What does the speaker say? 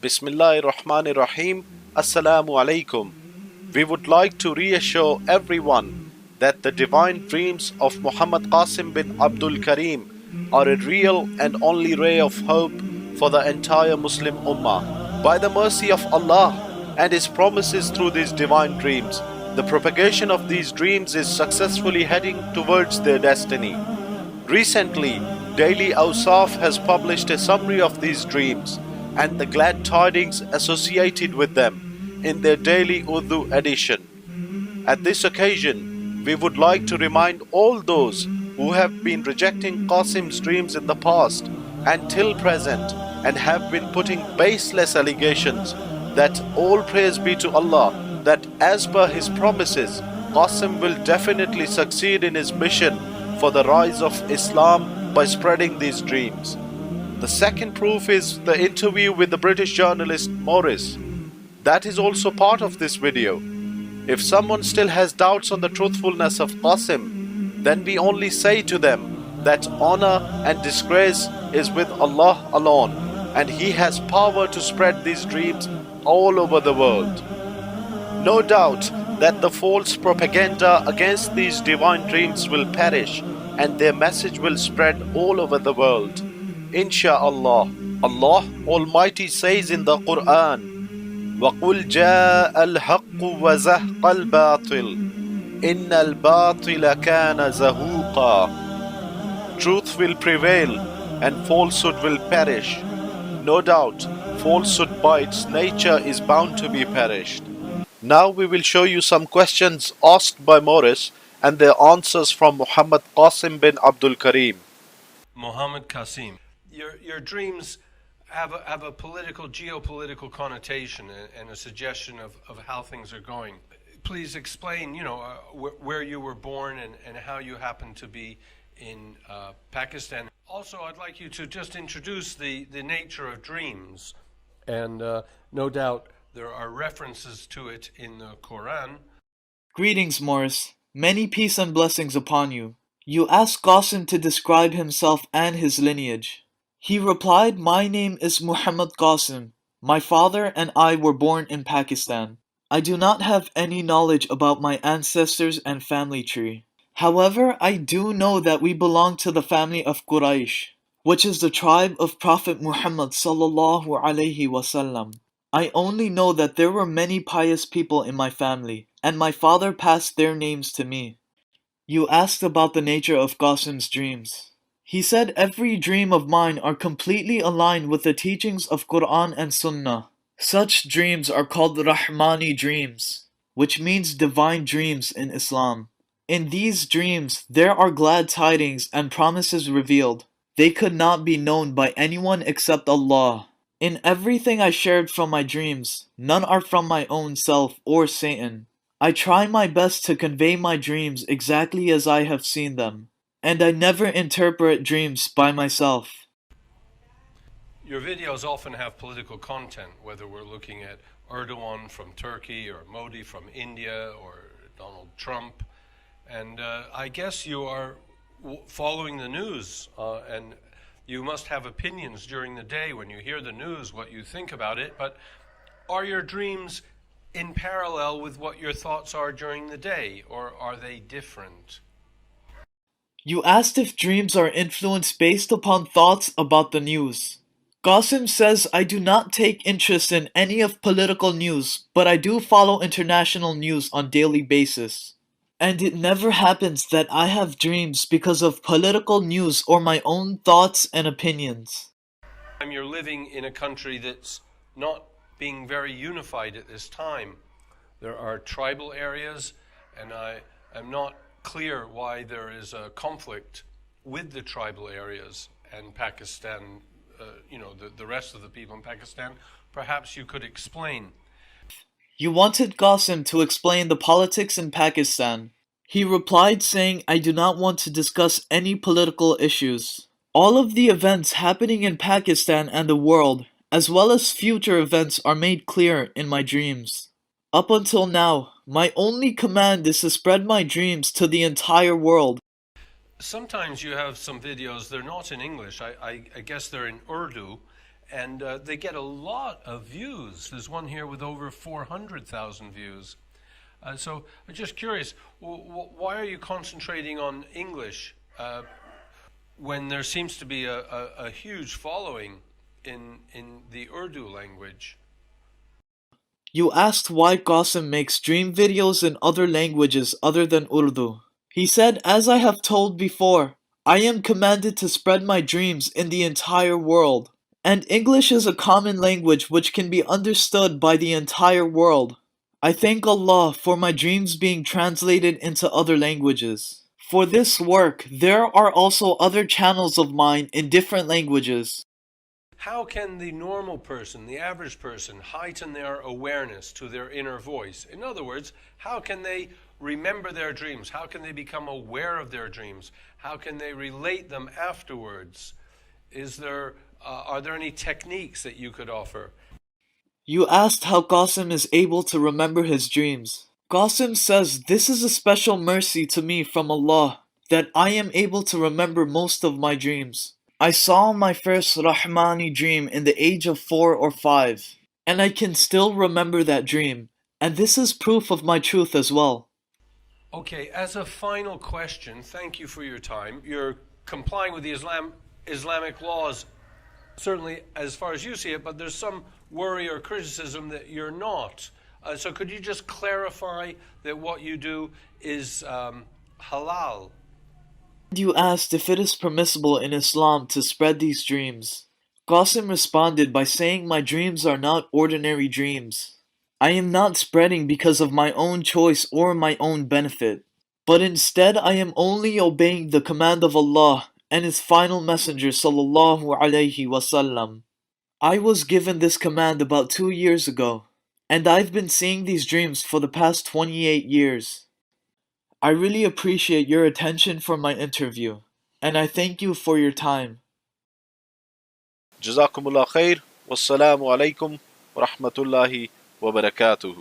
Bismillahirrahmanirrahim. Assalamu alaikum. We would like to reassure everyone that the divine dreams of Muhammad Qasim bin Abdul Karim are a real and only ray of hope for the entire Muslim Ummah. By the mercy of Allah and His promises through these divine dreams, the propagation of these dreams is successfully heading towards their destiny. Recently, Daily Awsaf has published a summary of these dreams and the glad tidings associated with them in their daily Urdu edition. At this occasion, we would like to remind all those who have been rejecting Qasim's dreams in the past and till present and have been putting baseless allegations that all praise be to Allah, that as per His promises, Qasim will definitely succeed in his mission for the rise of Islam by spreading these dreams. The second proof is the interview with the British journalist Morris. That is also part of this video. If someone still has doubts on the truthfulness of Qasim, then we only say to them that honor and disgrace is with Allah alone, and He has power to spread these dreams all over the world. No doubt that the false propaganda against these divine dreams will perish and their message will spread all over the world. Insha'Allah. Allah Almighty says in the Quran, وَقُلْ جَاءَ الْحَقُّ وَزَهْقَ الْبَاطِلِ إِنَّ الْبَاطِلَ كَانَ زَهُوقًا. Truth will prevail and falsehood will perish. No doubt, falsehood by its nature is bound to be perished. Now we will show you some questions asked by Morris and their answers from Muhammad Qasim bin Abdul Karim. Muhammad Qasim, your dreams have a political, geopolitical connotation and a suggestion of how things are going. Please explain, where you were born and how you happen to be in Pakistan. Also, I'd like you to just introduce the nature of dreams. And no doubt there are references to it in the Quran. Greetings, Morris. Many peace and blessings upon you. You asked Qasim to describe himself and his lineage. He replied, "My name is Muhammad Qasim. My father and I were born in Pakistan. I do not have any knowledge about my ancestors and family tree. However, I do know that we belong to the family of Quraysh, which is the tribe of Prophet Muhammad sallallahu alaihi wasallam. I only know that there were many pious people in my family, and my father passed their names to me." You asked about the nature of Qasim's dreams. He said, "Every dream of mine are completely aligned with the teachings of Quran and Sunnah. Such dreams are called Rahmani dreams, which means divine dreams in Islam. In these dreams, there are glad tidings and promises revealed. They could not be known by anyone except Allah. In everything I shared from my dreams, none are from my own self or Satan. I try my best to convey my dreams exactly as I have seen them, and I never interpret dreams by myself." Your videos often have political content, whether we're looking at Erdogan from Turkey or Modi from India or Donald Trump. And I guess you are following the news, and you must have opinions during the day when you hear the news, what you think about it. But are your dreams in parallel with what your thoughts are during the day, or are they different? You asked if dreams are influenced based upon thoughts about the news. Qasim says, "I do not take interest in any of political news, but I do follow international news on daily basis. And it never happens that I have dreams because of political news or my own thoughts and opinions." You're living in a country that's not being very unified at this time. There are tribal areas, and I am not clear why there is a conflict with the tribal areas and Pakistan, the rest of the people in Pakistan. Perhaps you could explain. You wanted Qasim to explain the politics in Pakistan. He replied saying, "I do not want to discuss any political issues. All of the events happening in Pakistan and the world, as well as future events, are made clear in my dreams. Up until now, my only command is to spread my dreams to the entire world." Sometimes you have some videos, they're not in English, I guess they're in Urdu, and they get a lot of views. There's one here with over 400,000 views. So I'm just curious, why are you concentrating on English when there seems to be a huge following in the Urdu language? You asked why Qasim makes dream videos in other languages other than Urdu. He said, as I have told before, I am commanded to spread my dreams in the entire world. And English is a common language which can be understood by the entire world. I thank Allah for my dreams being translated into other languages. For this work, there are also other channels of mine in different languages. How can the normal person, the average person, heighten their awareness to their inner voice? In other words, how can they remember their dreams? How can they become aware of their dreams? How can they relate them afterwards? Are there any techniques that you could offer? You asked how Qasim is able to remember his dreams. Qasim says, this is a special mercy to me from Allah, that I am able to remember most of my dreams. I saw my first Rahmani dream in the age of 4 or 5, and I can still remember that dream, and this is proof of my truth as well. Okay, as a final question, thank you for your time. You're complying with the Islamic laws, certainly as far as you see it, but there's some worry or criticism that you're not. So could you just clarify that what you do is halal? You asked if it is permissible in Islam to spread these dreams. Qasim responded by saying my dreams are not ordinary dreams. I am not spreading because of my own choice or my own benefit, but instead I am only obeying the command of Allah and His final messenger sallallahu alaihi wasallam. I was given this command about 2 years ago, and I've been seeing these dreams for the past 28 years. I really appreciate your attention for my interview, and I thank you for your time. جزاكم الله خير والسلام عليكم ورحمة الله وبركاته.